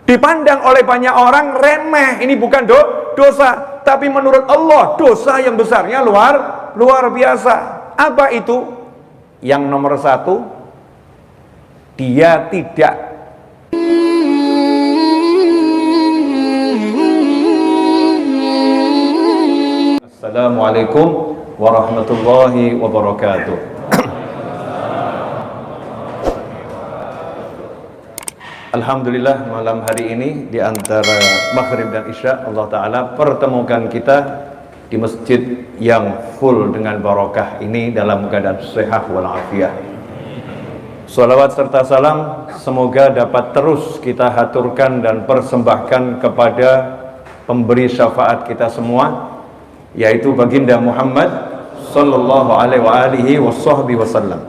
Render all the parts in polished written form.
Dipandang oleh banyak orang remeh, ini bukan dosa, tapi menurut Allah dosa yang besarnya luar biasa. Apa itu? Yang nomor satu, dia tidak Assalamualaikum warahmatullahi wabarakatuh. Alhamdulillah, malam hari ini di antara maghrib dan isya Allah Ta'ala pertemukan kita di masjid yang full dengan barokah ini dalam keadaan sehat walafiat. Salawat serta salam semoga dapat terus kita haturkan dan persembahkan kepada pemberi syafaat kita semua, yaitu baginda Muhammad sallallahu alaihi wasallam.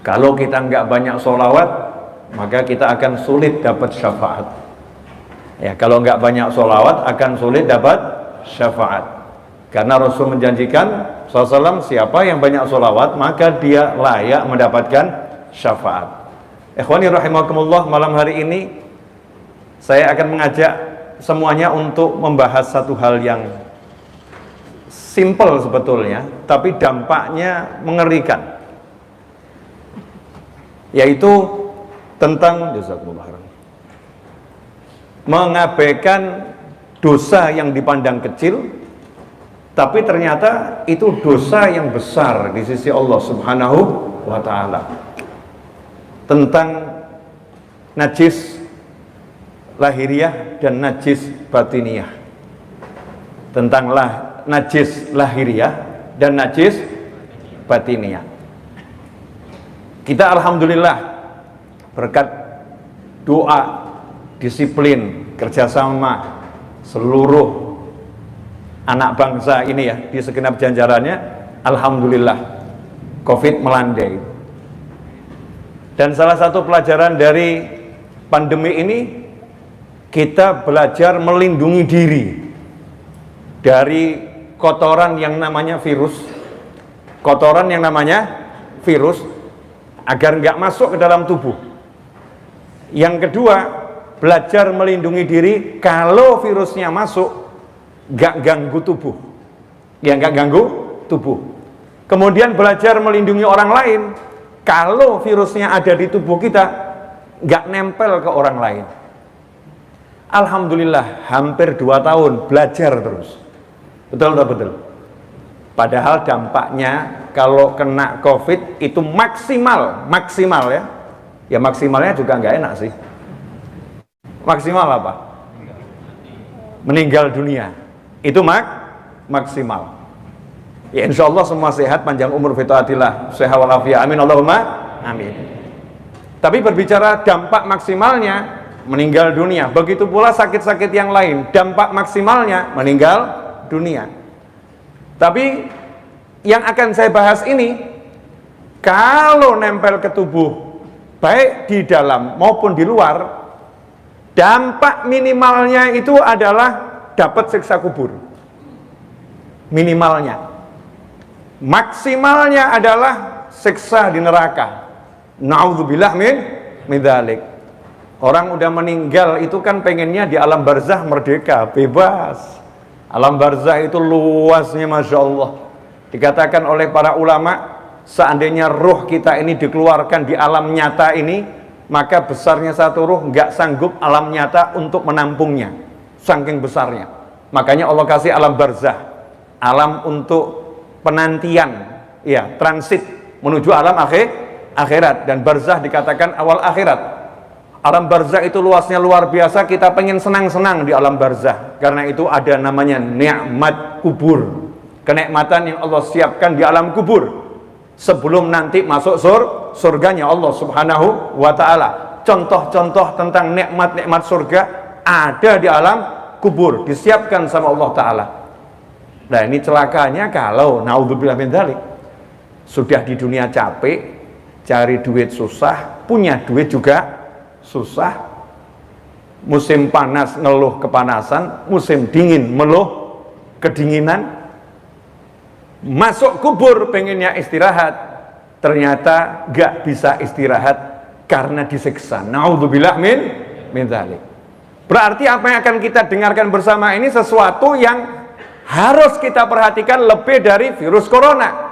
Kalau kita nggak banyak sholawat, maka kita akan sulit dapat syafaat. Ya, kalau nggak banyak sholawat akan sulit dapat syafaat. Karena Rasul menjanjikan SAW, siapa yang banyak sholawat maka dia layak mendapatkan syafaat. Ikhwani rahimakumullah, malam hari ini saya akan mengajak semuanya untuk membahas satu hal yang simple sebetulnya, tapi dampaknya mengerikan, yaitu tentang mengabaikan dosa yang dipandang kecil, tapi ternyata itu dosa yang besar di sisi Allah Subhanahu wa Ta'ala. Tentang najis lahiriah dan najis batiniyah. Tentang najis lahiriah dan najis batiniyah. Kita alhamdulillah berkat doa, disiplin, kerjasama seluruh anak bangsa ini ya di segenap jajarannya, alhamdulillah COVID melandai. Dan salah satu pelajaran dari pandemi ini, kita belajar melindungi diri dari kotoran yang namanya virus, agar nggak masuk ke dalam tubuh. Yang kedua, belajar melindungi diri kalau virusnya masuk nggak ganggu tubuh, ya nggak ganggu tubuh. Kemudian belajar melindungi orang lain kalau virusnya ada di tubuh kita nggak nempel ke orang lain. Alhamdulillah hampir 2 tahun belajar terus, betul. Padahal dampaknya kalau kena COVID itu maksimal ya maksimalnya juga nggak enak sih. Maksimal apa? Meninggal dunia. Itu maksimal. Ya insya Allah semua sehat, panjang umur, fitaatillah, sehat walafiat, amin Allahumma amin. Tapi berbicara dampak maksimalnya meninggal dunia, begitu pula sakit-sakit yang lain, dampak maksimalnya meninggal dunia. Tapi yang akan saya bahas ini, kalau nempel ke tubuh baik di dalam maupun di luar, dampak minimalnya itu adalah dapat siksa kubur. Minimalnya. Maksimalnya adalah siksa di neraka. Na'udzubillah min dzalik. Orang udah meninggal itu kan pengennya di alam barzah merdeka, bebas. Alam barzah itu luasnya Masya Allah. Dikatakan oleh para ulama, seandainya ruh kita ini dikeluarkan di alam nyata ini, maka besarnya satu ruh nggak sanggup alam nyata untuk menampungnya, saking besarnya. Makanya Allah kasih alam barzah, alam untuk penantian, ya transit menuju alam akhirat. Dan barzah dikatakan awal akhirat. Alam barzah itu luasnya luar biasa. Kita pengen senang-senang di alam barzah, karena itu ada namanya nikmat kubur, kenikmatan yang Allah siapkan di alam kubur sebelum nanti masuk surganya Allah Subhanahu wa Ta'ala. Contoh-contoh tentang nikmat-nikmat surga ada di alam kubur, disiapkan sama Allah Ta'ala. Nah ini celakanya kalau naudzubillah min dzalik, sudah di dunia capek, cari duit susah, punya duit juga susah, musim panas ngeluh kepanasan, musim dingin meluh kedinginan. Masuk kubur pengennya istirahat, ternyata gak bisa istirahat karena disiksa. Naudzubillah min dzalik. Berarti apa yang akan kita dengarkan bersama ini sesuatu yang harus kita perhatikan lebih dari virus corona.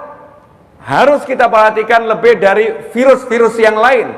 Harus kita perhatikan lebih dari virus-virus yang lain.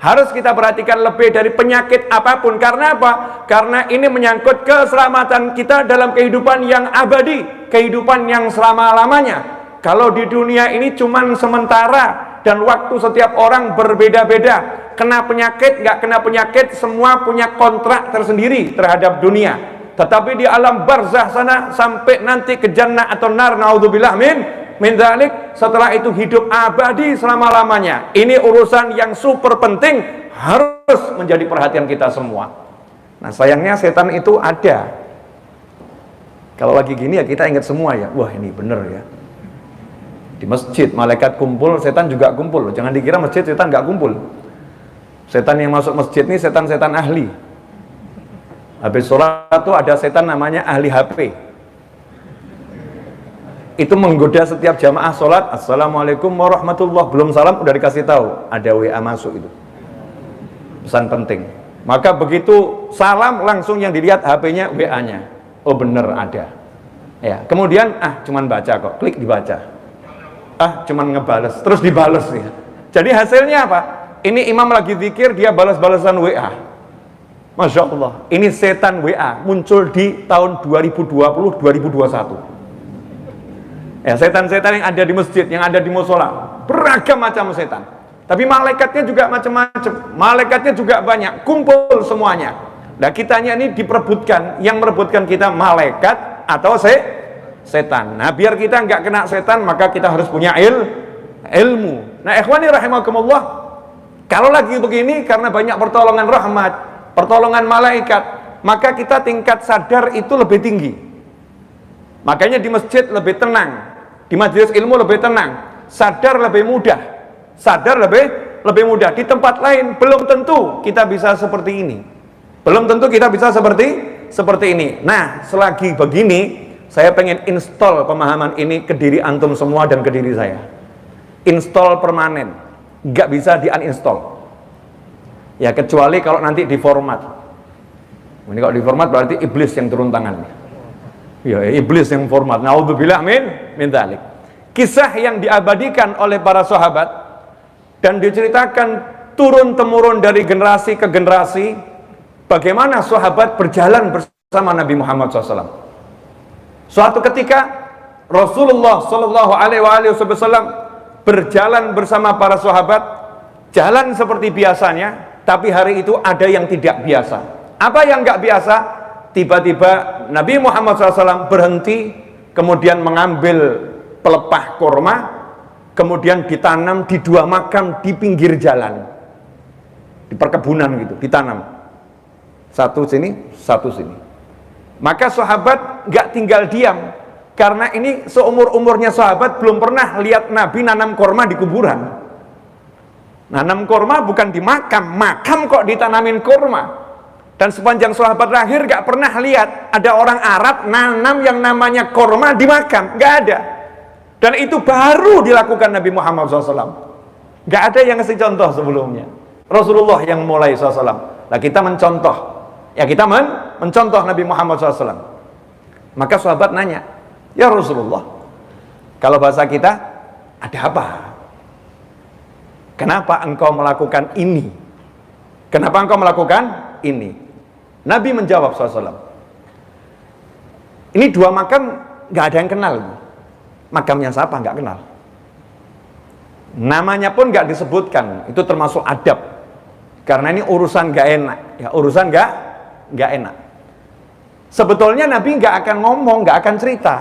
Harus kita perhatikan lebih dari penyakit apapun. Karena apa? Karena ini menyangkut keselamatan kita dalam kehidupan yang abadi, kehidupan yang selama-lamanya. Kalau di dunia ini cuman sementara dan waktu setiap orang berbeda-beda. Kena penyakit, nggak kena penyakit, semua punya kontrak tersendiri terhadap dunia. Tetapi di alam barzah sana sampai nanti ke jannah atau nar, naudzubillah min dzalik, setelah itu hidup abadi selama-lamanya. Ini urusan yang super penting, harus menjadi perhatian kita semua. Nah, sayangnya setan itu ada. Kalau lagi gini ya kita ingat semua ya. Wah, ini bener ya. Di masjid malaikat kumpul, setan juga kumpul. Jangan dikira masjid setan nggak kumpul. Setan yang masuk masjid ini setan-setan ahli. Habis sholat itu ada setan namanya ahli HP. Itu menggoda setiap jamaah sholat. Assalamualaikum warahmatullah. Belum salam udah dikasih tahu ada WA masuk itu. Pesan penting. Maka begitu salam langsung yang dilihat HP-nya, WA-nya. Oh bener ada. Ya, kemudian cuman baca kok, klik dibaca. Cuman ngebales, terus dibales ya. Jadi hasilnya apa? Ini imam lagi zikir, dia balas-balasan WA. Masya Allah, ini setan WA muncul di tahun 2020-2021. Ya, setan-setan yang ada di masjid, yang ada di musola, beragam macam setan. Tapi malaikatnya juga macam-macam, malaikatnya juga banyak, kumpul semuanya. Nah, kitanya ini diperebutkan, yang merebutkan kita malaikat atau setan. Nah, biar kita nggak kena setan, maka kita harus punya ilmu. Nah, ikhwani rahimakumullah, kalau lagi begini karena banyak pertolongan rahmat, pertolongan malaikat, maka kita tingkat sadar itu lebih tinggi. Makanya di masjid lebih tenang, di majelis ilmu lebih tenang, sadar lebih mudah, sadar lebih mudah. Di tempat lain belum tentu kita bisa seperti ini, belum tentu kita bisa seperti ini. Nah, selagi begini, saya pengen install pemahaman ini ke diri antum semua dan ke diri saya. Install permanen, nggak bisa di uninstall. Ya, kecuali kalau nanti diformat. Ini kalau diformat berarti iblis yang turun tangan. Ya, iblis yang format. Naudzubillah min dzalik. Kisah yang diabadikan oleh para sahabat dan diceritakan turun temurun dari generasi ke generasi, bagaimana sahabat berjalan bersama Nabi Muhammad SAW. Suatu ketika Rasulullah Shallallahu Alaihi Wasallam berjalan bersama para sahabat, jalan seperti biasanya, tapi hari itu ada yang tidak biasa. Apa yang nggak biasa? Tiba-tiba Nabi Muhammad SAW berhenti, kemudian mengambil pelepah korma, kemudian ditanam di dua makam di pinggir jalan, di perkebunan gitu, ditanam. Satu sini, satu sini. Maka sahabat nggak tinggal diam, karena ini seumur-umurnya sahabat belum pernah lihat Nabi nanam korma di kuburan. Nanam korma bukan di makam, makam kok ditanamin korma. Dan sepanjang sahabat lahir gak pernah lihat ada orang Arab nanam yang namanya korma di makam, gak ada. Dan itu baru dilakukan Nabi Muhammad SAW. Gak ada yang ngasih contoh sebelumnya. Rasulullah yang mulai SAW. Nah, kita mencontoh, ya kita mencontoh Nabi Muhammad SAW. Maka sahabat nanya, ya Rasulullah, kalau bahasa kita, ada apa? Kenapa engkau melakukan ini? Kenapa engkau melakukan ini? Nabi menjawab SAW, ini dua makam gak ada yang kenal. Makamnya siapa? Gak kenal. Namanya pun gak disebutkan. Itu termasuk adab, karena ini urusan gak enak ya, urusan gak enak. Sebetulnya Nabi gak akan ngomong, gak akan cerita,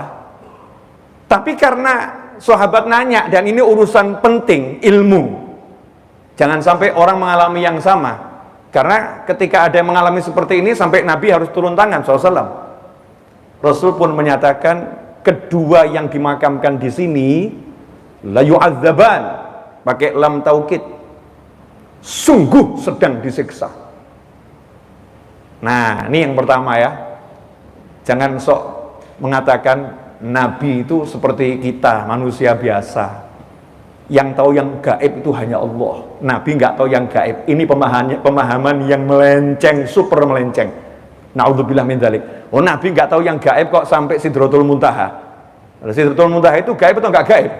tapi karena sahabat nanya dan ini urusan penting, ilmu, jangan sampai orang mengalami yang sama. Karena ketika ada yang mengalami seperti ini, sampai Nabi harus turun tangan SAW. Rasul pun menyatakan, kedua yang dimakamkan di sini la yu'adzaban, pakai lam taukid, sungguh sedang disiksa. Nah, ini yang pertama ya. Jangan sok mengatakan Nabi itu seperti kita, manusia biasa. Yang tahu yang gaib itu hanya Allah. Nabi nggak tahu yang gaib. Ini pemahaman yang melenceng, super melenceng. Naudzubillah min dzalik. Oh, Nabi nggak tahu yang gaib kok sampai Sidratul Muntaha. Sidratul Muntaha itu gaib atau nggak gaib?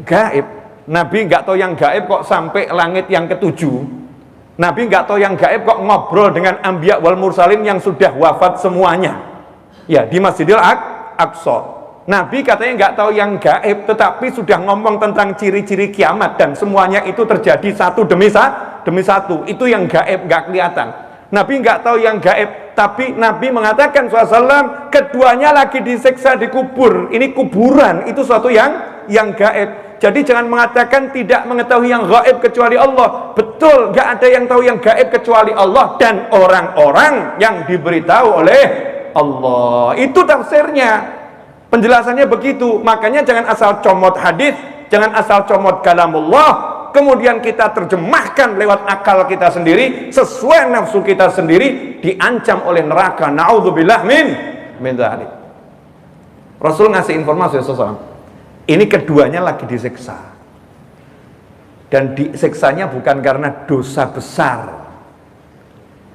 Gaib. Nabi nggak tahu yang gaib kok sampai langit yang ketujuh. Nabi nggak tahu yang gaib kok ngobrol dengan Anbiya wal Mursalin yang sudah wafat semuanya. Ya, di Masjidil Aqsa. Nabi katanya nggak tahu yang gaib, tetapi sudah ngomong tentang ciri-ciri kiamat dan semuanya itu terjadi satu demi satu. Itu yang gaib, nggak kelihatan. Nabi nggak tahu yang gaib, tapi Nabi mengatakan SAW keduanya lagi disiksa di kubur. Ini kuburan, itu suatu yang gaib. Jadi jangan mengatakan tidak mengetahui yang gaib kecuali Allah. Betul, nggak ada yang tahu yang gaib kecuali Allah dan orang-orang yang diberitahu oleh Allah. Itu tafsirnya. Penjelasannya begitu. Makanya jangan asal comot hadis, jangan asal comot kalamullah, kemudian kita terjemahkan lewat akal kita sendiri, sesuai nafsu kita sendiri, diancam oleh neraka. Naudzubillah min dzalik. Rasul ngasih informasi sesuatu. Ini keduanya lagi disiksa. Dan disiksanya bukan karena dosa besar.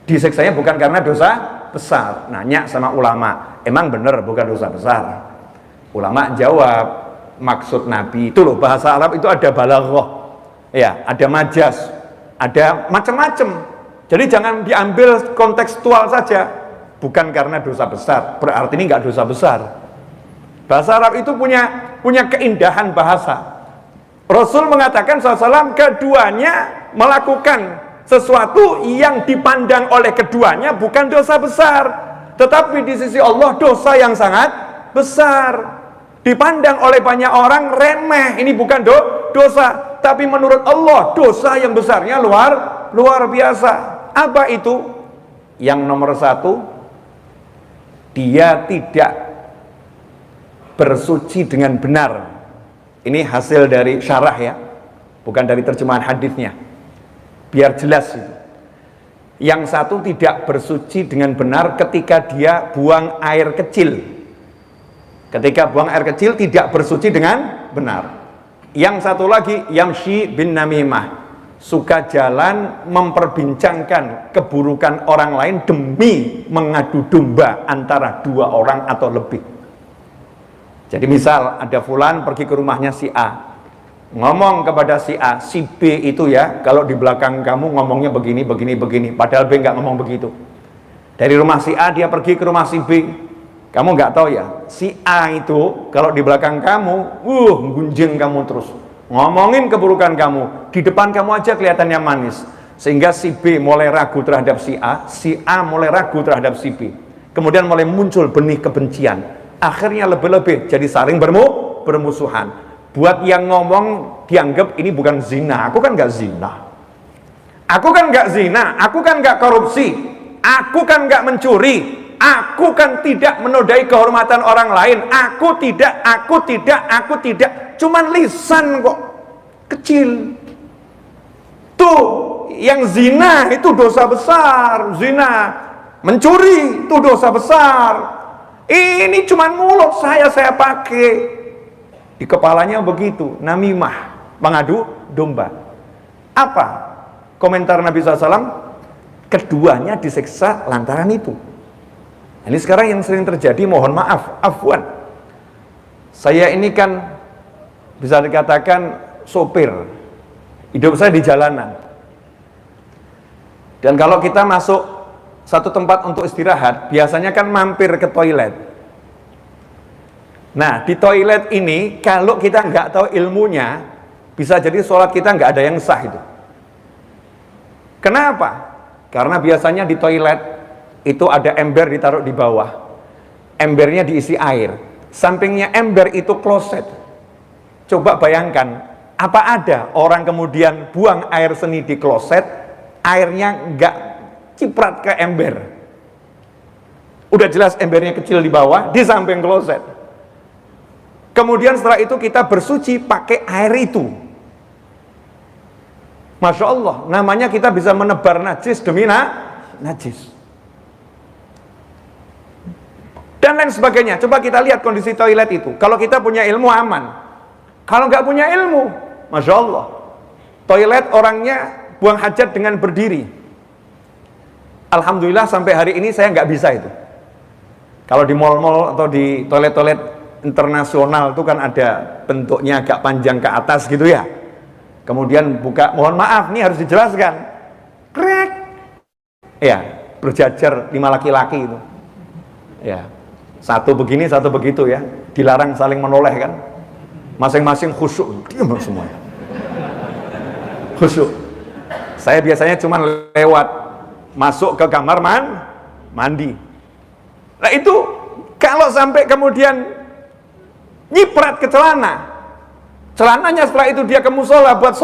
Disiksanya bukan karena dosa besar. Nanya sama ulama, emang benar bukan dosa besar? Ulama jawab, maksud Nabi itu loh, bahasa Arab itu ada balaghah, ya, ada majas, ada macam-macam. Jadi jangan diambil kontekstual saja. Bukan karena dosa besar, berarti ini nggak dosa besar. Bahasa Arab itu punya keindahan bahasa. Rasul mengatakan SAW keduanya melakukan sesuatu yang dipandang oleh keduanya bukan dosa besar, tetapi di sisi Allah dosa yang sangat besar. Dipandang oleh banyak orang remeh, ini bukan dosa, tapi menurut Allah dosa yang besarnya luar biasa. Apa itu? Yang nomor satu, dia tidak bersuci dengan benar. Ini hasil dari syarah ya, bukan dari terjemahan hadisnya, biar jelas itu. Yang satu tidak bersuci dengan benar ketika dia buang air kecil. Ketika buang air kecil tidak bersuci dengan benar. Yang satu lagi, yamshi bin namimah, suka jalan memperbincangkan keburukan orang lain demi mengadu domba antara dua orang atau lebih. Jadi misal ada fulan pergi ke rumahnya si A, ngomong kepada si A, si B itu ya, kalau di belakang kamu ngomongnya begini, padahal B nggak ngomong begitu. Dari rumah si A dia pergi ke rumah si B. Kamu nggak tahu ya, si A itu kalau di belakang kamu, gunjing kamu terus, ngomongin keburukan kamu, di depan kamu aja kelihatannya manis, sehingga si B mulai ragu terhadap si A mulai ragu terhadap si B, kemudian mulai muncul benih kebencian, akhirnya lebih-lebih jadi saling bermusuhan. Buat yang ngomong dianggap ini bukan zina, aku kan nggak zina, aku kan nggak korupsi, aku kan nggak mencuri. Aku kan tidak menodai kehormatan orang lain. Aku tidak. Cuman lisan kok kecil. Tuh, yang zina itu dosa besar. Zina, mencuri itu dosa besar. Ini cuman mulut saya pakai. Di kepalanya begitu, namimah, mengadu domba. Apa komentar Nabi SAW? Keduanya disiksa lantaran itu. Ini sekarang yang sering terjadi, mohon maaf, afwan. Saya ini kan bisa dikatakan sopir. Hidup saya di jalanan. Dan kalau kita masuk satu tempat untuk istirahat, biasanya kan mampir ke toilet. Nah, di toilet ini, kalau kita nggak tahu ilmunya, bisa jadi sholat kita nggak ada yang sah itu. Kenapa? Karena biasanya di toilet itu ada ember ditaruh di bawah, embernya diisi air, sampingnya ember itu kloset. Coba bayangkan, apa ada orang kemudian buang air seni di kloset, airnya nggak ciprat ke ember. Udah jelas embernya kecil di bawah, di samping kloset. Kemudian setelah itu kita bersuci pakai air itu. Masya Allah, namanya kita bisa menebar najis demi najis. Dan lain sebagainya. Coba kita lihat kondisi toilet itu. Kalau kita punya ilmu aman. Kalau nggak punya ilmu, Masya Allah, toilet orangnya buang hajat dengan berdiri. Alhamdulillah sampai hari ini saya nggak bisa itu. Kalau di mal-mal atau di toilet-toilet internasional itu kan ada bentuknya agak panjang ke atas gitu ya. Kemudian buka, mohon maaf nih harus dijelaskan. Krek. Ya, berjajar 5 laki-laki itu. Ya. Satu begini, satu begitu ya. Dilarang saling menoleh kan. Masing-masing khusyuk, diam semuanya. Khusyuk. Saya biasanya cuma lewat masuk ke kamar mandi. Nah itu kalau sampai kemudian nyiprat ke celananya setelah itu dia ke musola buat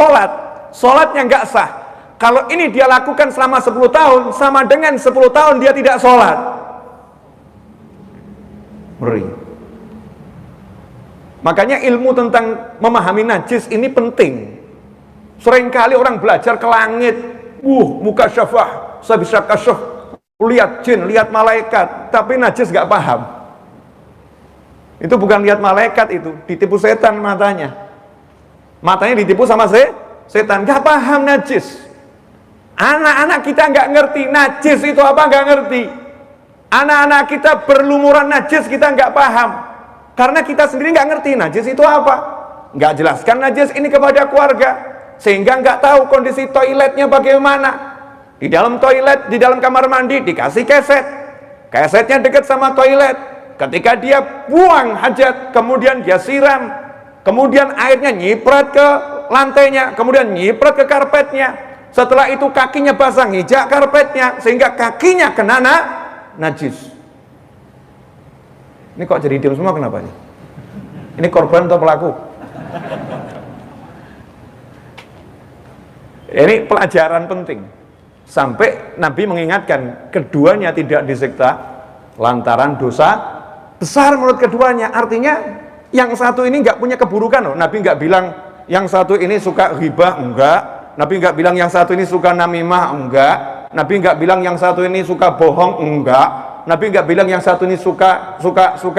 sholatnya nggak sah. Kalau ini dia lakukan selama 10 tahun, sama dengan 10 tahun dia tidak sholat. Ngeri. Makanya ilmu tentang memahami najis ini penting. Seringkali orang belajar ke langit, muka syafah, saya bisa kasyaf, lihat jin, lihat malaikat, tapi najis gak paham. Itu bukan lihat malaikat, itu ditipu setan matanya. Matanya ditipu sama setan, gak paham najis. Anak-anak kita gak ngerti najis itu apa, gak ngerti. Anak-anak kita berlumuran najis, kita gak paham. Karena kita sendiri gak ngerti najis itu apa. Gak jelaskan najis ini kepada keluarga, sehingga nggak tahu kondisi toiletnya bagaimana. Di dalam toilet, di dalam kamar mandi dikasih kesetnya dekat sama toilet. Ketika dia buang hajat, kemudian dia siram, kemudian airnya nyiprat ke lantainya, kemudian nyiprat ke karpetnya. Setelah itu kakinya basah, ngijak karpetnya, sehingga kakinya kena najis. Ini kok jadi diam semua, kenapa nih? Ini korban atau pelaku? Ini pelajaran penting. Sampai Nabi mengingatkan keduanya tidak disiksa lantaran dosa besar menurut keduanya. Artinya yang satu ini nggak punya keburukan loh. Nabi nggak bilang yang satu ini suka ghibah, enggak. Nabi nggak bilang yang satu ini suka namimah, enggak. Nabi nggak bilang yang satu ini suka bohong, enggak. Nabi nggak bilang yang satu ini suka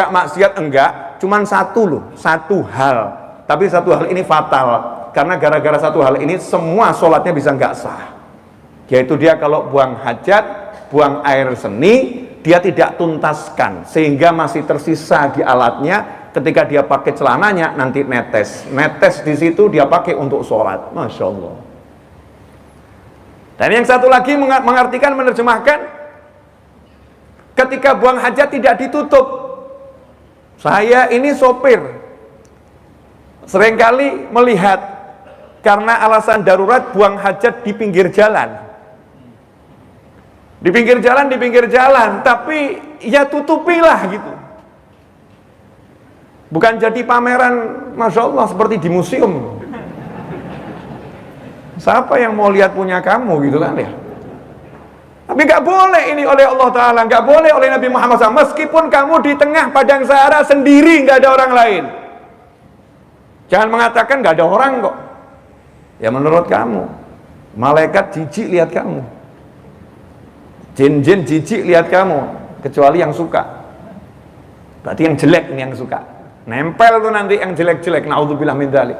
maksiat, enggak. Cuman satu loh, satu hal. Tapi satu hal ini fatal. Karena gara-gara satu hal ini semua sholatnya bisa nggak sah. Yaitu dia kalau buang hajat, buang air seni, dia tidak tuntaskan sehingga masih tersisa di alatnya. Ketika dia pakai celananya nanti netes di situ dia pakai untuk sholat. Masya Allah. Dan yang satu lagi mengartikan, menerjemahkan, ketika buang hajat tidak ditutup. Saya ini sopir, seringkali melihat karena alasan darurat buang hajat di pinggir jalan. Di pinggir jalan, tapi ya tutupilah gitu. Bukan jadi pameran, Masya Allah, seperti di museum. Siapa yang mau lihat punya kamu gitu kan ya? Tapi gak boleh ini oleh Allah Ta'ala, gak boleh oleh Nabi Muhammad SAW. Meskipun kamu di tengah padang Sahara sendiri, gak ada orang lain. Jangan mengatakan gak ada orang kok. Ya menurut kamu, malaikat jijik lihat kamu, jin-jin jijik lihat kamu, kecuali yang suka. Berarti yang jelek ini yang suka. Nempel tuh nanti yang jelek-jelek, naudzubillah min dzalik.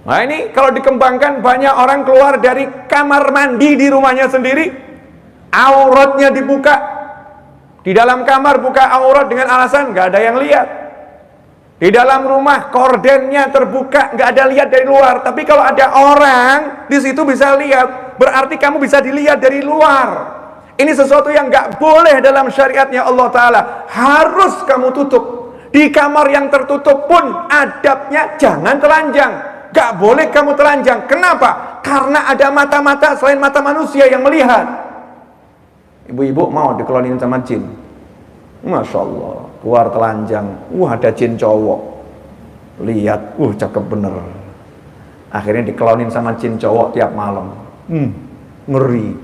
Nah ini kalau dikembangkan, banyak orang keluar dari kamar mandi di rumahnya sendiri, auratnya dibuka. Di dalam kamar buka aurat dengan alasan nggak ada yang lihat. Di dalam rumah kordennya terbuka, nggak ada lihat dari luar. Tapi kalau ada orang di situ bisa lihat, berarti kamu bisa dilihat dari luar. Ini sesuatu yang nggak boleh dalam syariatnya Allah Ta'ala. Harus kamu tutup. Di kamar yang tertutup pun adabnya jangan telanjang. Nggak boleh kamu telanjang. Kenapa? Karena ada mata-mata selain mata manusia yang melihat. Ibu-ibu mau dikelonin sama jin. Masya Allah, keluar telanjang, ada jin cowok, lihat, cakep bener. Akhirnya dikelonin sama jin cowok tiap malam. Ngeri.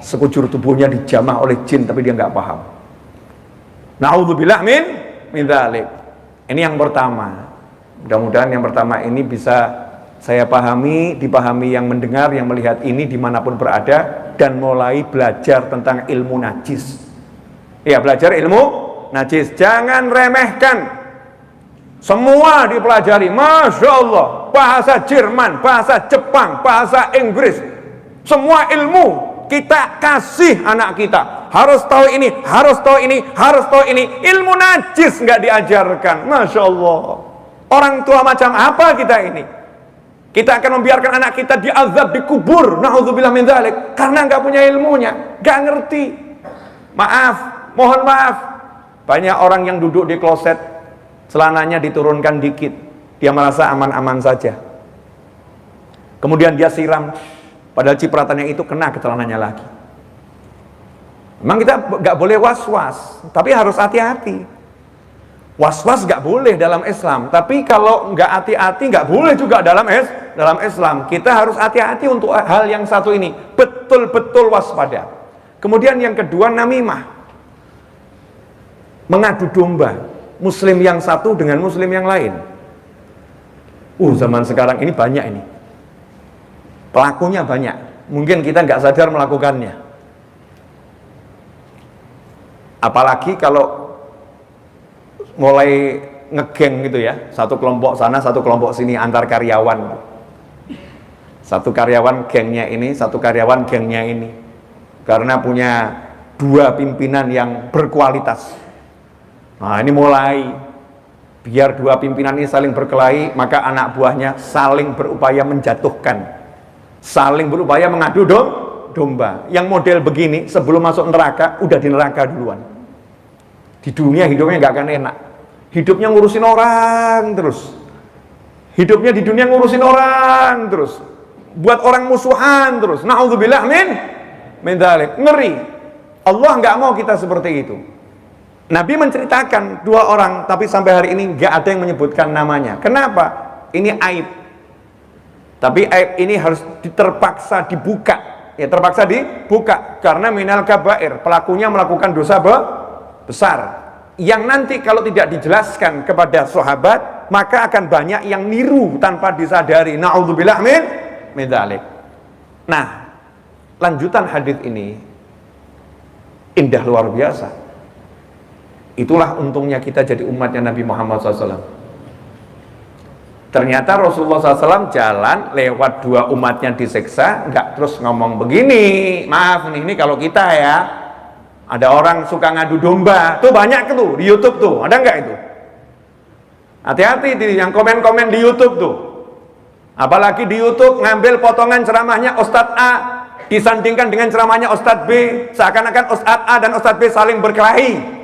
Sekujur tubuhnya dijamah oleh jin, tapi dia nggak paham. Na'udzubillah min dzalik. Ini yang pertama. Mudah-mudahan yang pertama ini bisa saya pahami, dipahami yang mendengar, yang melihat ini dimanapun berada, dan mulai belajar tentang ilmu najis. Ya, belajar ilmu najis, jangan remehkan. Semua dipelajari, Masya Allah. Bahasa Jerman, bahasa Jepang, bahasa Inggris, semua ilmu kita kasih anak kita. Harus tahu ini, harus tahu ini, harus tahu ini. Ilmu najis nggak diajarkan. Masya Allah. Orang tua macam apa kita ini? Kita akan membiarkan anak kita diazab di kubur. Na'udzubillah min dzalik. Karena nggak punya ilmunya, nggak ngerti. Maaf, mohon maaf. Banyak orang yang duduk di kloset, celananya diturunkan dikit, dia merasa aman-aman saja. Kemudian dia siram, padahal cipratannya itu kena ke celananya lagi. Memang kita nggak boleh was-was, tapi harus hati-hati. Was-was nggak boleh dalam Islam, tapi kalau nggak hati-hati nggak boleh juga dalam Islam. Kita harus hati-hati untuk hal yang satu ini, betul-betul waspada. Kemudian yang kedua, namimah, mengadu domba muslim yang satu dengan muslim yang lain. Zaman sekarang ini banyak ini, pelakunya banyak. Mungkin kita nggak sadar melakukannya. Apalagi kalau mulai ngegeng gitu ya, satu kelompok sana, satu kelompok sini, antar karyawan. Satu karyawan gengnya ini, satu karyawan gengnya ini. Karena punya dua pimpinan yang berkualitas. Nah, ini mulai biar dua pimpinan ini saling berkelahi, maka anak buahnya saling berupaya menjatuhkan, saling berupaya mengadu domba. Yang model begini sebelum masuk neraka udah di neraka duluan. Di dunia hidupnya nggak akan enak. Hidupnya ngurusin orang terus. Hidupnya di dunia ngurusin orang terus. Buat orang musuhan terus. Na'udzubillah min dzalik. Ngeri. Allah nggak mau kita seperti itu. Nabi menceritakan dua orang, tapi sampai hari ini nggak ada yang menyebutkan namanya. Kenapa? Ini aib. Tapi aib ini harus terpaksa dibuka. Ya, terpaksa dibuka karena minal kabair, pelakunya melakukan dosa besar. Yang nanti kalau tidak dijelaskan kepada sahabat, maka akan banyak yang niru tanpa disadari. Na'udzubillah min dzalik. Nah, lanjutan hadis ini indah luar biasa. Itulah untungnya kita jadi umatnya Nabi Muhammad SAW. Ternyata Rasulullah SAW jalan lewat dua umatnya disiksa, nggak terus ngomong begini. Maaf nih, ini kalau kita ya, ada orang suka ngadu domba, tuh banyak tuh di YouTube tuh, ada nggak itu? Hati-hati yang komen-komen di YouTube tuh. Apalagi di YouTube ngambil potongan ceramahnya Ustadz A disandingkan dengan ceramahnya Ustadz B, seakan-akan Ustadz A dan Ustadz B saling berkelahi.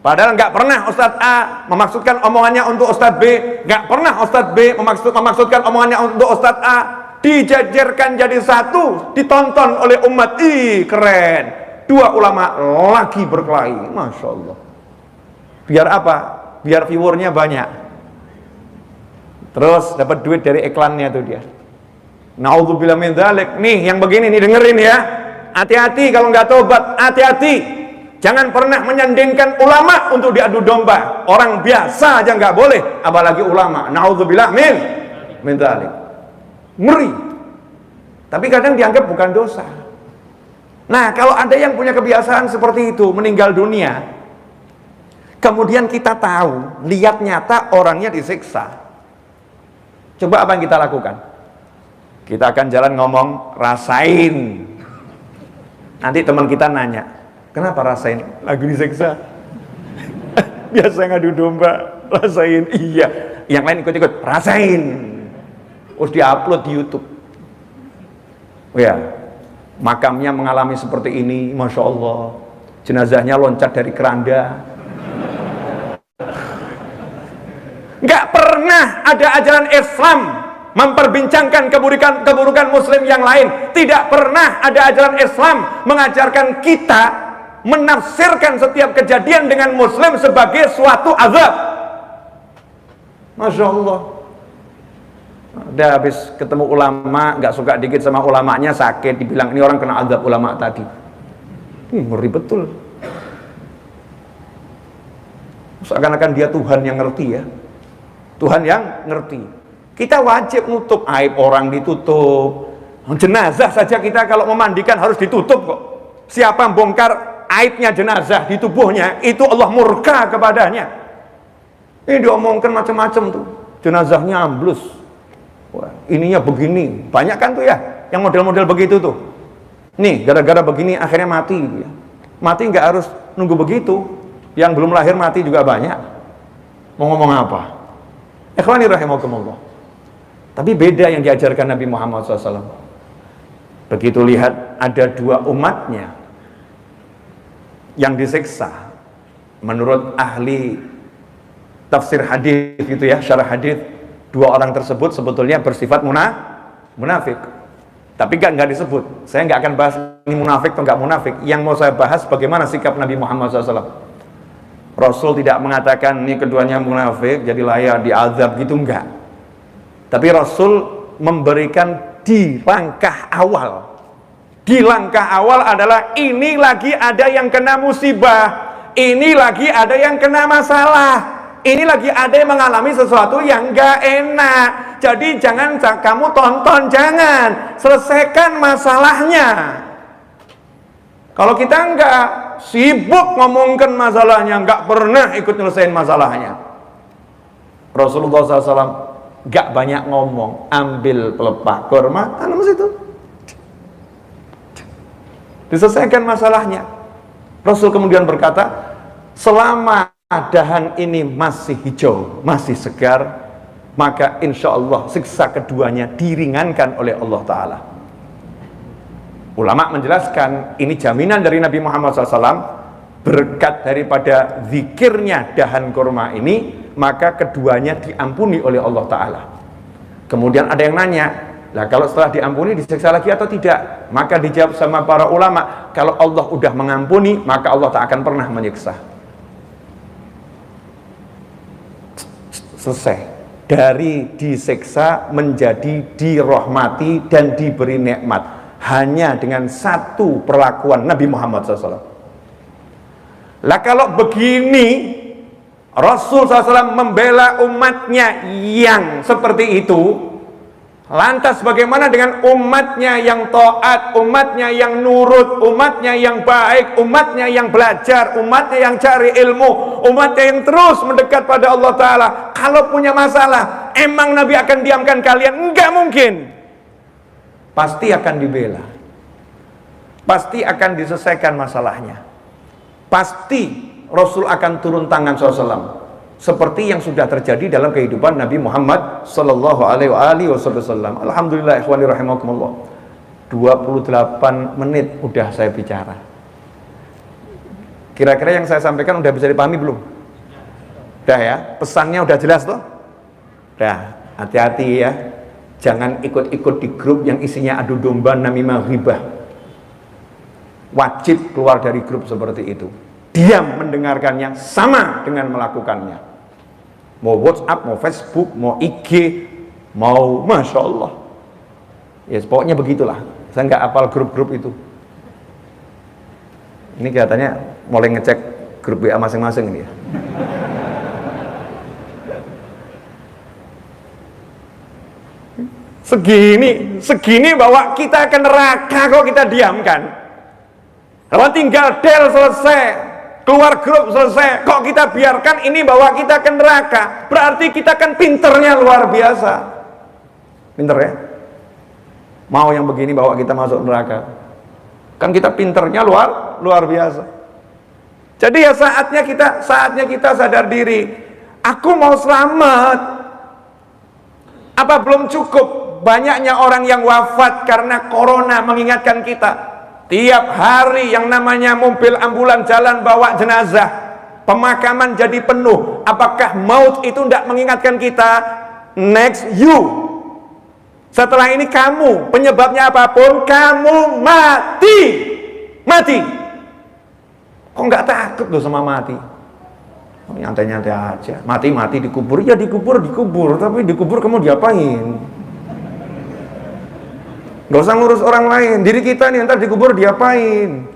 Padahal nggak pernah Ustadz A memaksudkan omongannya untuk Ustadz B, nggak pernah Ustadz B memaksudkan omongannya untuk Ustadz A. Dijajarkan jadi satu, ditonton oleh umat. Ih, keren. Dua ulama lagi berkelahi, Masya Allah. Biar apa? Biar viewernya banyak. Terus dapat duit dari iklannya tuh dia. Na'udzubillah min dzalik. Nih yang begini nih, dengerin ya. Hati-hati kalau nggak tobat, hati-hati. Jangan pernah menyandingkan ulama untuk diadu domba. Orang biasa aja nggak boleh, apalagi ulama. Na'udzubillah min dzalik. Ngeri. Tapi kadang dianggap bukan dosa. Nah, kalau ada yang punya kebiasaan seperti itu, meninggal dunia, kemudian kita tahu, lihat nyata orangnya disiksa. Coba apa yang kita lakukan? Kita akan jalan ngomong, rasain. Nanti teman kita nanya, kenapa rasain? Lagi disiksa. Biasa ngadu domba, rasain. Iya. Yang lain ikut-ikut, rasain. Terus diupload di YouTube. Oh ya, makamnya mengalami seperti ini, Masya Allah. Jenazahnya loncat dari keranda. Nggak pernah ada ajaran Islam memperbincangkan keburukan muslim yang lain. Tidak pernah ada ajaran Islam mengajarkan kita menafsirkan setiap kejadian dengan muslim sebagai suatu azab. Masya Allah. Udah habis ketemu ulama, nggak suka dikit sama ulamanya, sakit, dibilang ini orang kena azab ulama tadi. Ngeri betul. Seakan-akan dia Tuhan yang ngerti ya. Tuhan yang ngerti. Kita wajib nutup aib orang, ditutup. Jenazah saja kita kalau memandikan harus ditutup kok. Siapa bongkar aibnya jenazah di tubuhnya, itu Allah murka kepadanya. Ini diomongkan macam-macam tuh. Jenazahnya amblus. Wah, ininya begini. Banyak kan tuh ya yang model-model begitu tuh. Nih, gara-gara begini akhirnya mati. Mati nggak harus nunggu begitu. Yang belum lahir mati juga banyak. Mau ngomong apa? Ikhwani rahimakumullah. Tapi beda yang diajarkan Nabi Muhammad SAW. Begitu lihat ada dua umatnya yang disiksa. Menurut ahli tafsir hadis gitu ya, syarah hadis, dua orang tersebut sebetulnya bersifat munafik. Tapi nggak disebut. Saya nggak akan bahas ini munafik atau nggak munafik. Yang mau saya bahas bagaimana sikap Nabi Muhammad SAW. Rasul tidak mengatakan ini keduanya munafik, jadi layak diazab gitu, enggak. Tapi Rasul memberikan di langkah awal. Di langkah awal adalah ini lagi ada yang kena musibah, ini lagi ada yang kena masalah, ini lagi ada yang mengalami sesuatu yang enggak enak. Jadi jangan kamu tonton, jangan, selesaikan masalahnya. Kalau kita enggak sibuk ngomongkan masalahnya, enggak pernah ikut nyelesain masalahnya. Rasulullah SAW enggak banyak ngomong, ambil pelepah kurma, tanam situ, diselesaikan masalahnya. Rasul kemudian berkata, selama dahan ini masih hijau, masih segar, maka insya Allah siksa keduanya diringankan oleh Allah Ta'ala. Ulama menjelaskan ini jaminan dari Nabi Muhammad SAW, berkat daripada zikirnya dahan kurma ini, maka keduanya diampuni oleh Allah Ta'ala. Kemudian ada yang nanya, lah kalau setelah diampuni disiksa lagi atau tidak? Maka dijawab sama para ulama, kalau Allah udah mengampuni, maka Allah tak akan pernah menyiksa. Selesai. Dari disiksa menjadi dirahmati dan diberi nikmat hanya dengan satu perlakuan Nabi Muhammad SAW. Lah kalau begini Rasul SAW membela umatnya yang seperti itu, lantas bagaimana dengan umatnya yang taat, umatnya yang nurut, umatnya yang baik, umatnya yang belajar, umatnya yang cari ilmu, umatnya yang terus mendekat pada Allah Ta'ala? Kalau punya masalah, emang Nabi akan diamkan kalian? Enggak mungkin. Pasti akan dibela, pasti akan diselesaikan masalahnya, pasti Rasul akan turun tangan SAW, seperti yang sudah terjadi dalam kehidupan Nabi Muhammad Sallallahu Alaihi Wasallam. Alhamdulillah, ikhwani rahimakumullah. 28 menit udah saya bicara. Kira-kira yang saya sampaikan udah bisa dipahami belum? Udah ya, pesannya udah jelas toh? Udah, hati-hati ya. Jangan ikut-ikut di grup yang isinya adu domba, namimah, ghibah. Wajib keluar dari grup seperti itu. Diam mendengarkannya sama dengan melakukannya. Mau WhatsApp, mau Facebook, mau IG, mau Masya Allah. Ya pokoknya begitulah. Saya nggak hafal grup-grup itu. Ini kelihatannya mulai ngecek grup WA masing-masing ini ya. Segini bahwa kita akan neraka kok kita diamkan. Kalau tinggal del selesai, keluar grup selesai, kok kita biarkan ini bahwa kita akan neraka? Berarti kita kan pinternya luar biasa. Pinter ya? Mau yang begini bawa kita masuk neraka? Kan kita pinternya luar biasa. Jadi ya saatnya kita sadar diri. Aku mau selamat. Apa belum cukup? Banyaknya orang yang wafat karena corona mengingatkan kita. Tiap hari yang namanya mobil ambulan jalan bawa jenazah, pemakaman jadi penuh. Apakah maut itu tidak mengingatkan kita? Next you. Setelah ini kamu, penyebabnya apapun, kamu mati. Kok nggak takut loh sama mati? Oh, nyantai-nyantai aja. Mati dikubur, ya dikubur. Tapi dikubur kamu diapain? Gak usah ngurus orang lain, diri kita nih ntar dikubur diapain?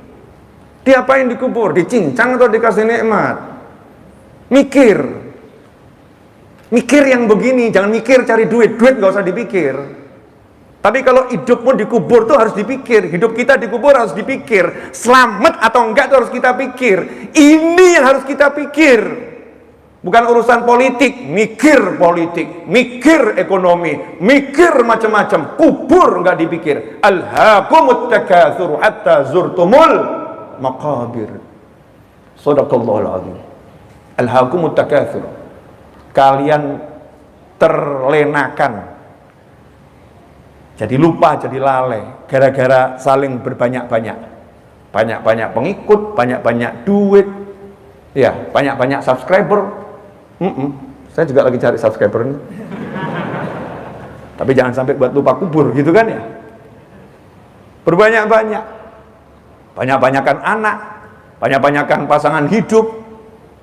Diapain dikubur? Dicincang atau dikasih nikmat? Mikir yang begini, jangan mikir cari duit gak usah dipikir. Tapi kalau hidupmu dikubur tuh harus dipikir, hidup kita dikubur harus dipikir, selamat atau enggak tuh harus kita pikir. Ini yang harus kita pikir. Bukan urusan politik, mikir ekonomi, mikir macam-macam, kubur nggak dipikir. Alhaakumut takatsur hatta zurtumul maqabir. Shadaqallahul azim. Alhaakumut takatsur. Kalian terlenakan. Jadi lupa, jadi lalai gara-gara saling berbanyak-banyak. Banyak-banyak pengikut, banyak-banyak duit. Ya, banyak-banyak subscriber. Saya juga lagi cari subscriber ini. Tapi jangan sampai buat lupa kubur gitu kan ya. Berbanyak-banyak. Banyak-banyakan anak, banyak-banyakan pasangan hidup.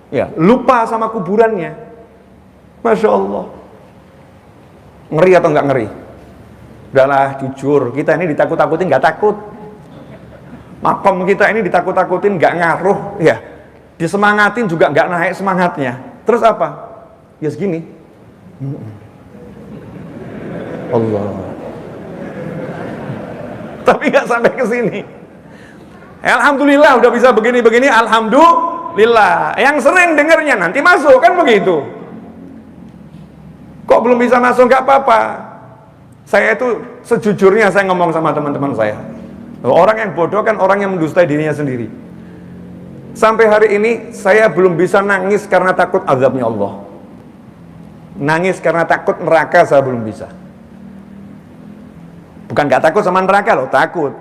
Ya, lupa sama kuburannya. Masya Allah. Ngeri atau enggak ngeri? Udahlah jujur, kita ini ditakut-takutin nggak takut. Makom kita ini ditakut-takutin nggak ngaruh, ya. Disemangatin juga nggak naik semangatnya. Terus apa? Ya segini. Allah. Tapi nggak sampai ke sini. Alhamdulillah udah bisa begini-begini, alhamdulillah. Yang sering dengarnya nanti masuk kan begitu. Kok belum bisa masuk? Nggak apa-apa. Saya itu sejujurnya saya ngomong sama teman-teman saya. Orang yang bodoh kan orang yang mendustai dirinya sendiri. Sampai hari ini saya belum bisa nangis karena takut azabnya Allah. Nangis karena takut neraka saya belum bisa. Bukan gak takut sama neraka loh, takut.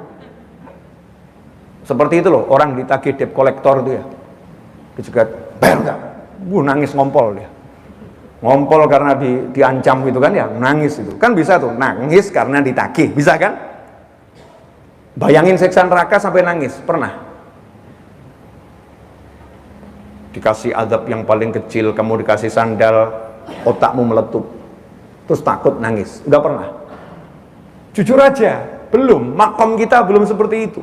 Seperti itu loh, orang ditagih debt collector itu ya. Dicegat, bayar enggak? Nangis ngompol dia. Ngompol karena diancam gitu kan ya, nangis itu. Kan bisa tuh, nangis karena ditagih, bisa kan? Bayangin siksa neraka sampai nangis, pernah? Dikasih azab yang paling kecil, kamu dikasih sandal, otakmu meletup, terus takut nangis, udah pernah? Jujur aja, belum. Makom kita belum seperti itu.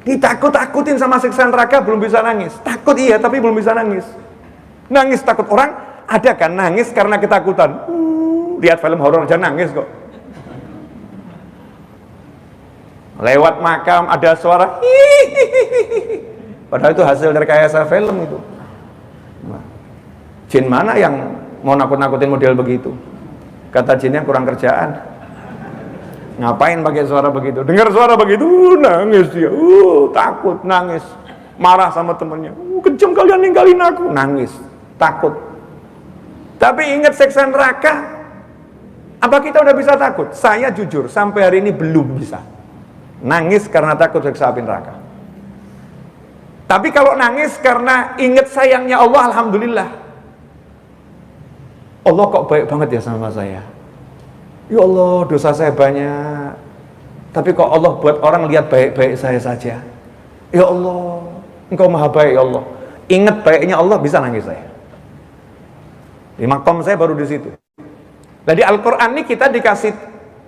Ditakut-takutin sama siksa neraka belum bisa nangis. Takut iya, tapi belum bisa nangis. Nangis takut orang ada kan nangis karena ketakutan. Lihat film horor aja nangis kok. Lewat makam ada suara hihihihi. Padahal itu hasil dari rekayasa film itu. Nah, jin mana yang mau nakut-nakutin model begitu? Kata jinnya kurang kerjaan. Ngapain pakai suara begitu? Dengar suara begitu, nangis dia. Takut, nangis. Marah sama temennya. Kejam kalian ninggalin aku. Nangis, takut. Tapi ingat siksa neraka. Apa kita udah bisa takut? Saya jujur, sampai hari ini belum bisa. Nangis karena takut siksa api neraka. Tapi kalau nangis karena ingat sayangnya Allah, alhamdulillah. Allah kok baik banget ya sama saya. Ya Allah, dosa saya banyak. Tapi kok Allah buat orang lihat baik-baik saya saja. Ya Allah, Engkau maha baik ya Allah. Ingat baiknya Allah, bisa nangis saya. Di makom saya baru di situ. Jadi Al-Quran ini kita dikasih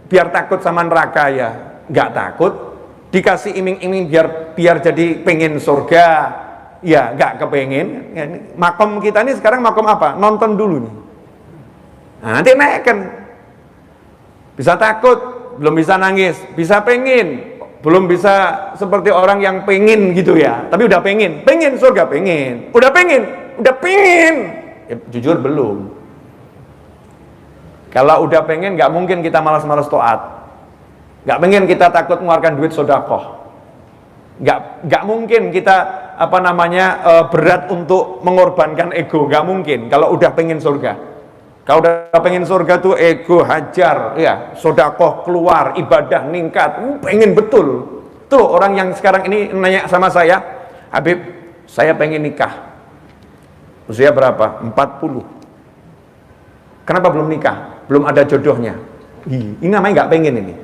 biar takut sama neraka ya. Nggak takut, dikasih iming-iming biar jadi pengen surga, ya nggak kepengen. Ya, makom kita ini sekarang makom apa? Nonton dulu nih. Nah, nanti naikkan. Bisa takut, belum bisa nangis. Bisa pengen, belum bisa seperti orang yang pengen gitu ya. Tapi udah pengen surga pengen. Udah pengen. Ya, jujur belum. Kalau udah pengen, nggak mungkin kita malas-malas taat. Nggak pengen kita takut mengeluarkan duit sedekah. Nggak mungkin kita berat untuk mengorbankan ego. Nggak mungkin kalau udah pengen surga. Kalau udah pengen surga tuh ego hajar, ya sedekah keluar, ibadah ningkat, pengen betul. Tuh orang yang sekarang ini nanya sama saya, Habib, saya pengen nikah. Usia berapa? 40. Kenapa belum nikah? Belum ada jodohnya. Ini namanya nggak pengen ini.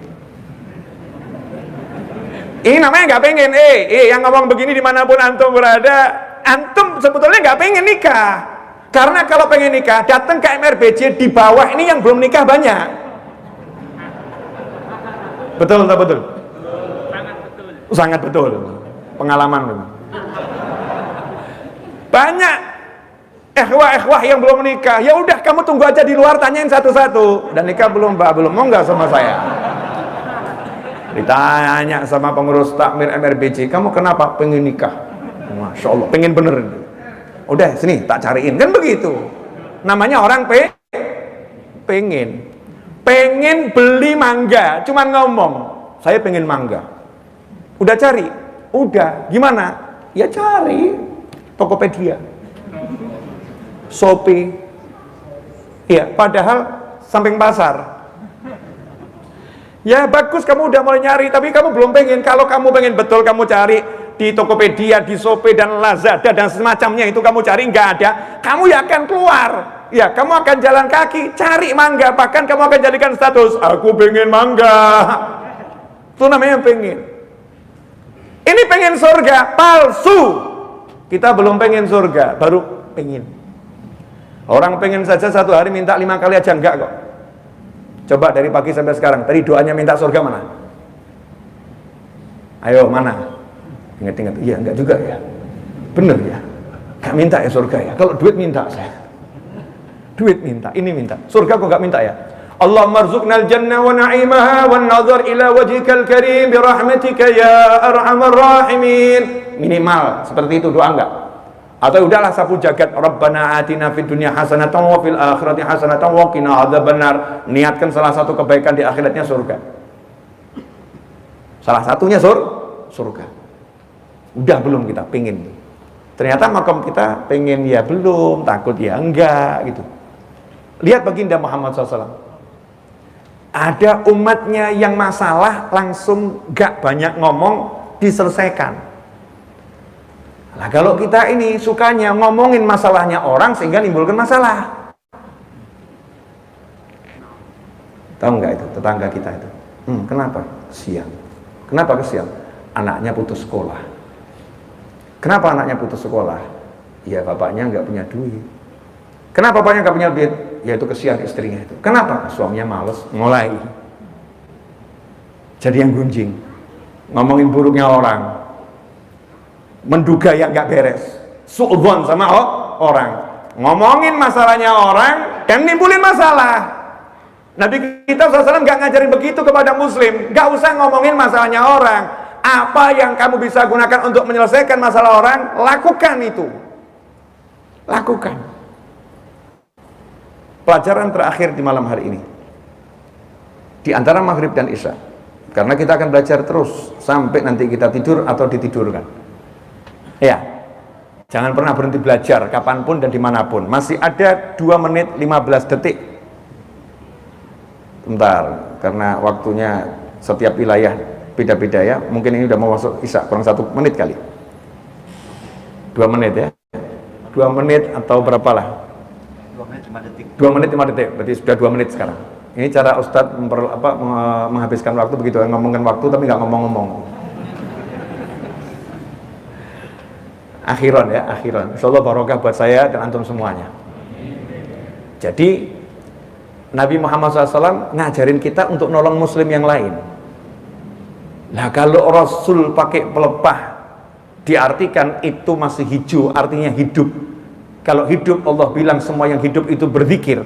Ini namanya nggak pengen. Yang ngomong begini dimanapun antum berada, antum sebetulnya nggak pengen nikah. Karena kalau pengen nikah, datang ke MRBJ di bawah ini yang belum nikah banyak. Betul atau betul? Sangat betul. Sangat betul. Pengalaman memang. Banyak ikhwah yang belum nikah. Ya udah kamu tunggu aja di luar, tanyain satu-satu. Dan nikah belum, Mbak? Belum. Mau nggak sama saya? Ditanya sama pengurus takmir MRBJ, kamu kenapa pengen nikah? Masya Allah, pengen bener. Udah sini tak cariin, kan begitu. Namanya orang pengen beli mangga, cuman ngomong saya pengen mangga. Udah cari, udah gimana? Ya cari Tokopedia, Shopee, ya padahal samping pasar. Ya bagus kamu udah mulai nyari, tapi kamu belum pengen. Kalau kamu pengen betul, kamu cari di Tokopedia, di Shopee dan Lazada dan semacamnya itu kamu cari nggak ada, kamu ya akan keluar. Ya kamu akan jalan kaki cari mangga, bahkan kamu akan jadikan status aku pengen mangga. Itu namanya pengen. Ini pengen surga palsu. Kita belum pengen surga, baru pengen. Orang pengen saja satu hari minta 5 kali aja enggak kok. Coba dari pagi sampai sekarang, tadi doanya minta surga mana? Ayo mana? Ingat-ingat, iya enggak juga ya. Bener ya, enggak minta ya surga ya. Kalau duit minta saya. Duit minta, ini minta. Surga kok enggak minta ya? Allahumma rzuqnal jannah wa na'imaha wan nazar ila wajhikal karim bi rahmatika ya arhamar rahimin. Minimal seperti itu doa enggak? Atau udahlah sapu jagat, Rabbana atina fid dunya hasanatan wa fil akhirati hasanatan wa qina adzabannar. Niatkan salah satu kebaikan di akhiratnya surga. Salah satunya surga. Udah belum kita pengen? Ternyata makom kita pengen ya belum, takut ya enggak gitu. Lihat baginda Muhammad SAW. Ada umatnya yang masalah langsung gak banyak ngomong, diselesaikan. Nah kalau kita ini sukanya ngomongin masalahnya orang sehingga nimbulkan masalah. Tahu nggak itu tetangga kita itu? Kenapa? Siang. Kenapa kesiang? Anaknya putus sekolah. Kenapa anaknya putus sekolah? Ya bapaknya nggak punya duit. Kenapa bapaknya nggak punya duit? Ya itu kesian istrinya itu. Kenapa? Suaminya males. Mulai jadi yang gunjing, ngomongin buruknya orang, menduga yang nggak beres, suudzon sama orang, ngomongin masalahnya orang dan nimbulin masalah. Nabi kita SAW nggak ngajarin begitu kepada muslim. Nggak usah ngomongin masalahnya orang. Apa yang kamu bisa gunakan untuk menyelesaikan masalah orang, lakukan itu. Lakukan. Pelajaran terakhir di malam hari ini, di antara maghrib dan isya, karena kita akan belajar terus sampai nanti kita tidur atau ditidurkan. Ya, jangan pernah berhenti belajar kapanpun dan dimanapun. Masih ada 2 menit 15 detik. Bentar, karena waktunya setiap wilayah beda-beda ya. Mungkin ini udah mau masuk isya, kurang 1 menit kali. 2 menit ya. 2 menit atau berapalah? 2 menit 5 detik. 2 menit 5 detik, berarti sudah 2 menit sekarang. Ini cara Ustadz menghabiskan waktu begitu, ngomongin waktu tapi nggak ngomong-ngomong. Akhiran ya, akhiran. Insyaallah barokah buat saya dan antum semuanya. Jadi Nabi Muhammad SAW ngajarin kita untuk nolong muslim yang lain. Nah kalau Rasul pakai pelepah, diartikan itu masih hijau, artinya hidup. Kalau hidup, Allah bilang semua yang hidup itu berzikir.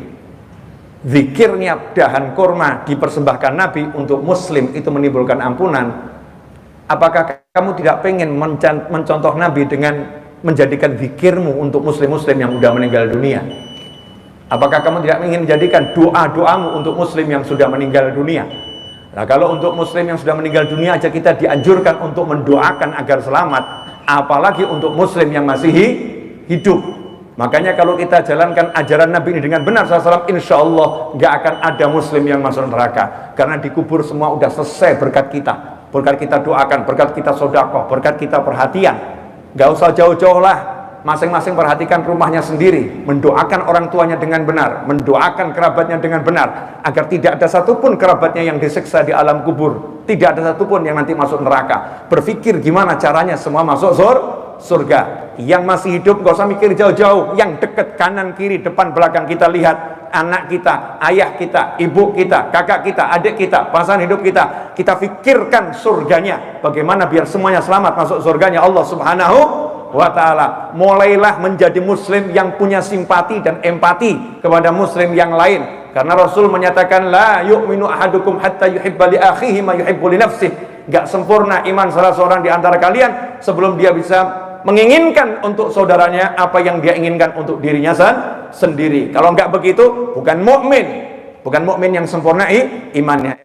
Zikirnya dahan kurma dipersembahkan Nabi untuk muslim itu menimbulkan ampunan. Apakah kamu tidak pengen mencontoh Nabi dengan menjadikan zikirmu untuk muslim-muslim yang sudah meninggal dunia? Apakah kamu tidak ingin menjadikan doa-doamu untuk muslim yang sudah meninggal dunia? Nah kalau untuk muslim yang sudah meninggal dunia aja kita dianjurkan untuk mendoakan agar selamat, apalagi untuk muslim yang masih hidup. Makanya kalau kita jalankan ajaran Nabi ini dengan benar SAW, insya Allah nggak akan ada muslim yang masuk neraka. Karena dikubur semua udah selesai berkat kita. Berkat kita doakan, berkat kita sodakoh, berkat kita perhatian. Nggak usah jauh-jauh lah, masing-masing perhatikan rumahnya sendiri. Mendoakan orang tuanya dengan benar, mendoakan kerabatnya dengan benar, agar tidak ada satupun kerabatnya yang disiksa di alam kubur. Tidak ada satupun yang nanti masuk neraka. Berpikir gimana caranya semua masuk surga. Yang masih hidup gak usah mikir jauh-jauh, yang dekat kanan kiri depan belakang kita lihat anak kita, ayah kita, ibu kita, kakak kita, adik kita, pasangan hidup kita. Kita pikirkan surganya, bagaimana biar semuanya selamat masuk surganya Allah Subhanahu wa ta'ala. Mulailah menjadi muslim yang punya simpati dan empati kepada muslim yang lain, karena Rasul menyatakan la yu'minu ahadukum hatta yuhibba li akhihi ma yuhibbu li nafsihi. Gak sempurna iman salah seorang di antara kalian sebelum dia bisa menginginkan untuk saudaranya apa yang dia inginkan untuk dirinya sendiri. Kalau enggak begitu, bukan mukmin yang sempurna imannya.